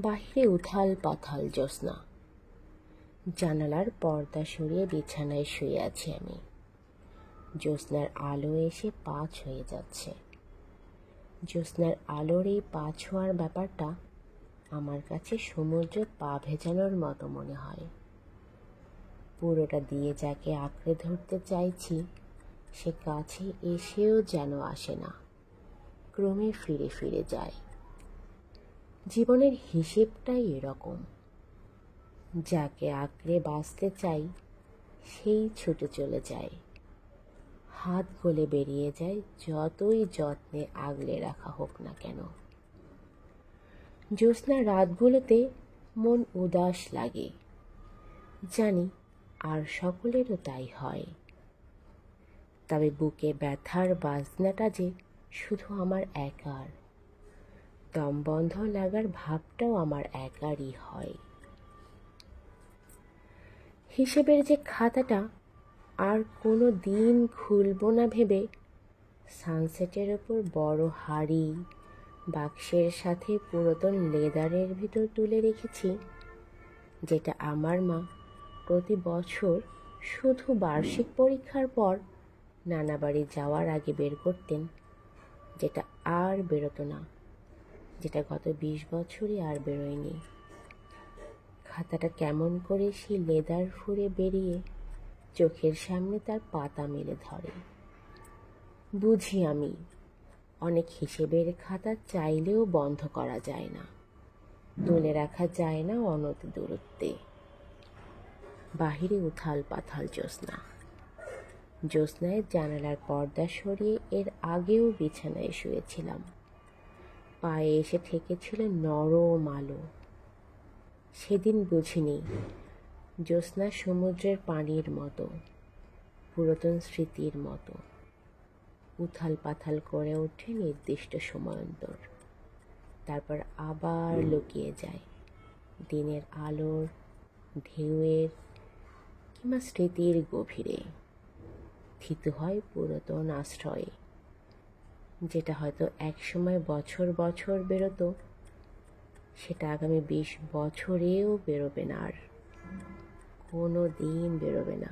বাহিরে উথাল পাথাল জ্যোৎস্না। জানালার পর্দা সরিয়ে বিছানায় শুয়ে আছি আমি। জ্যোৎস্নার আলো এসে পা ছুঁয়ে যাচ্ছে। জ্যোৎস্নার আলোর এই পা ছোঁয়ার ব্যাপারটা আমার কাছে সমুদ্রে পা ভেজানোর মতো মনে হয়। পুরোটা দিয়ে যাকে আঁকড়ে ধরতে চাইছি সে কাছে এসেও যেন আসে না, ক্রমে ফিরে ফিরে যায়। জীবনের হিসেবটাই এরকম, যাকে আঁকড়ে বাঁচতে চাই সেই ছুটে চলে যায়, হাত গলে বেরিয়ে যায় যতই যত্নে আগলে রাখা হোক না কেন। জ্যোৎস্না রাতগুলোতে মন উদাস লাগে, জানি আর সকলেরও তাই হয়। তবে বুকে ব্যথার বাজনাটা যে শুধু আমার একার, দম বন্ধ লাগার ভাবটাও আমার একারই হয়। হিসেবের যে খাতাটা আর কোনো দিন খুলব না ভেবে সানসেটের ওপর বড় হাড়ি বাক্সের সাথে পুরাতন লেদারের ভিতর তুলে রেখেছি, যেটা আমার মা প্রতি বছর শুধু বার্ষিক পরীক্ষার পর নানা বাড়ি যাওয়ার আগে বের করতেন, যেটা আর বেরোতো না, যেটা গত 20 বছরই আর বেরোয়নি। খাতাটা কেমন করে সেই লেদার ফুঁড়ে বেরিয়ে চোখের সামনে তার পাতা মেলে ধরে। বুঝি আমি, অনেক হিসেবের খাতা চাইলেও বন্ধ করা যায় না, তুলে রাখা যায় না অনতি দূরত্বে। বাহিরে উথাল পাথাল জ্যোৎস্না। জ্যোৎস্নায় জানালার পর্দা সরিয়ে এর আগেও বিছানায় শুয়েছিলাম। পায়ে এসে ঠেকেছিল নরম আলো। সেদিন বুঝিনি জ্যোৎস্না সমুদ্রের পানির মতো, পুরাতন স্মৃতির মতো উথাল পাথাল করে ওঠে নির্দিষ্ট সময় অন্তর, তারপর আবার লুকিয়ে যায় দিনের আলোর, ঢেউয়ের কিংবা স্মৃতির গভীরে। থিত হয় পুরাতন আশ্রয়ে, যেটা হয়তো একসময় বছর বছর বেরোতো, সেটা আগামী 20 বছরেও বেরোবে না, আর কোনো দিন বেরোবে না।